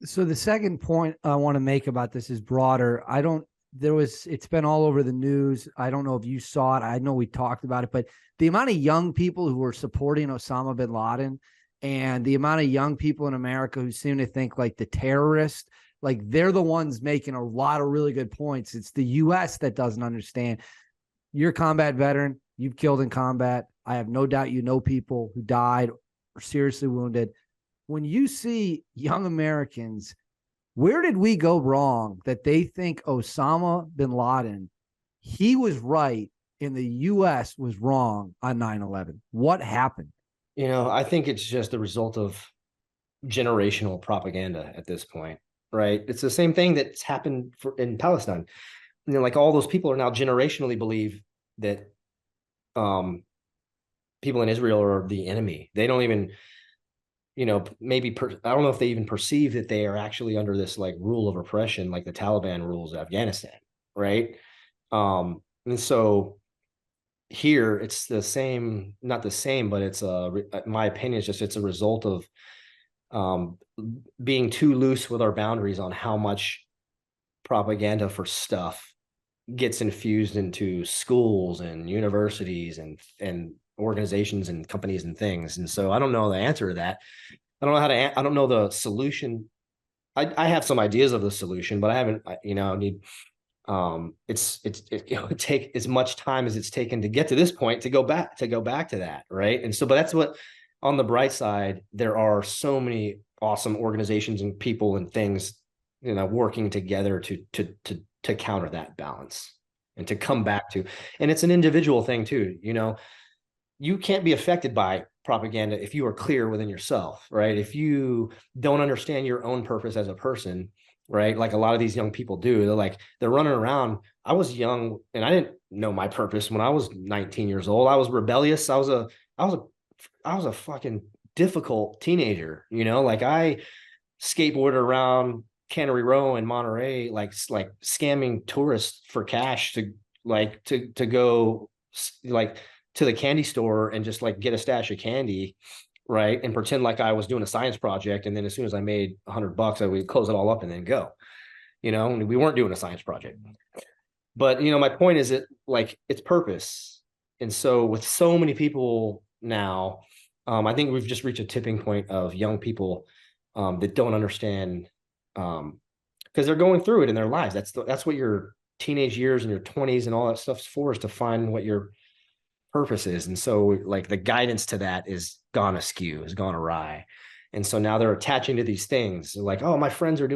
So the second point I want to make about this is broader. It's been all over the news. I don't know if you saw it. I know we talked about it, but the amount of young people who are supporting Osama bin Laden and the amount of young people in America who seem to think like the terrorists, like they're the ones making a lot of really good points. It's the US that doesn't understand. You're a combat veteran. You've killed in combat. I have no doubt you know people who died or seriously wounded. When you see young Americans, where did we go wrong that they think Osama bin Laden, he was right and the U.S. was wrong on 9/11? What happened? I think it's just the result of generational propaganda at this point, right? It's the same thing that's happened in Palestine. Like all those people are now generationally believe that um, people in Israel are the enemy. They don't even, I don't know if they even perceive that they are actually under this like rule of oppression, like the Taliban rules of Afghanistan, right? And so here it's the same, not the same, but my opinion is just it's a result of um, being too loose with our boundaries on how much propaganda for stuff gets infused into schools and universities and organizations and companies and things. And so I don't know the answer to that. I don't know the solution. I have some ideas of the solution, but I haven't, need, it would take as much time as it's taken to get to this point to go back to that. Right. And so, but that's what, on the bright side, there are so many awesome organizations and people and things, working together to counter that balance and to come back to, and it's an individual thing too. You can't be affected by propaganda if you are clear within yourself, right? If you don't understand your own purpose as a person, right? Like a lot of these young people do, they're running around. I was young and I didn't know my purpose when I was 19 years old. I was rebellious. I was a fucking difficult teenager, like I skateboarded around Cannery Row in Monterey, like scamming tourists for cash to go like to the candy store and just like get a stash of candy, right? And pretend like I was doing a science project. And then as soon as I made $100, I would close it all up and then go. And we weren't doing a science project. But my point is that like it's purpose. And so with so many people now, I think we've just reached a tipping point of young people that don't understand because they're going through it in their lives. That's what your teenage years and your 20s and all that stuff's for, is to find what your purpose is. And so like the guidance to that is gone askew, has gone awry. And so now they're attaching to these things. They're like, oh, my friends are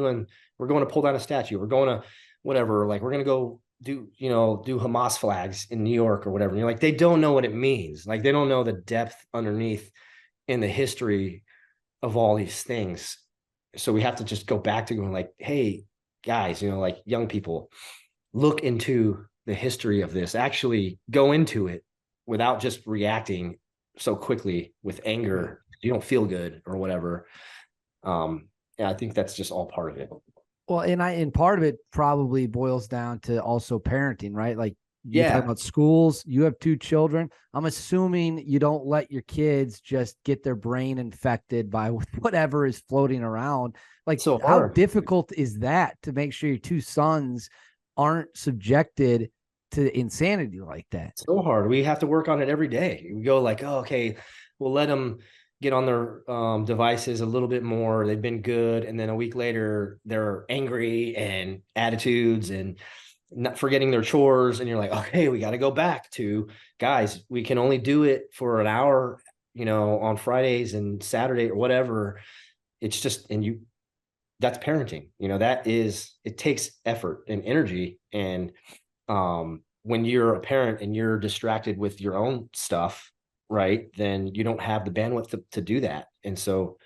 we're going to pull down a statue. We're going to whatever, like we're going to go do Hamas flags in New York or whatever. And you're like, they don't know what it means. Like they don't know the depth underneath in the history of all these things. So we have to just go back to going like, hey, guys, like young people, look into the history of this, actually go into it without just reacting so quickly with anger. You don't feel good or whatever. Yeah, I think that's just all part of it. Well, and part of it probably boils down to also parenting, right? Like you're talking Yeah, about schools, you have two children. I'm assuming you don't let your kids just get their brain infected by whatever is floating around. Like, so how hard. difficult is that to make sure your two sons aren't subjected to insanity like that? So hard. We have to work on it every day. We go like, oh, okay, we'll let them get on their devices a little bit more. They've been good. And then a week later, they're angry and attitudes and not forgetting their chores. And you're like, okay, we got to go back to, guys, we can only do it for an hour, on Fridays and Saturday or whatever. It's just, that's parenting, it takes effort and energy. And when you're a parent and you're distracted with your own stuff, right, then you don't have the bandwidth to do that. And so,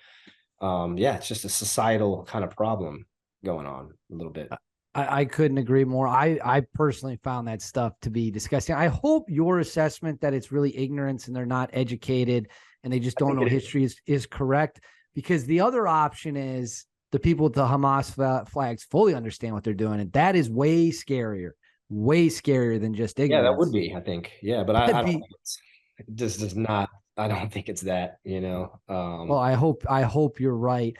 yeah, it's just a societal kind of problem going on a little bit. I couldn't agree more. I personally found that stuff to be disgusting. I hope your assessment that it's really ignorance and they're not educated and they just I don't think know it is. history is correct, because the other option is the people with the Hamas flags fully understand what they're doing. And that is way scarier than just Yeah, that would ignorance. be, I think. Yeah, but I don't The think it just does not, I don't think it's that, Well, I hope you're right.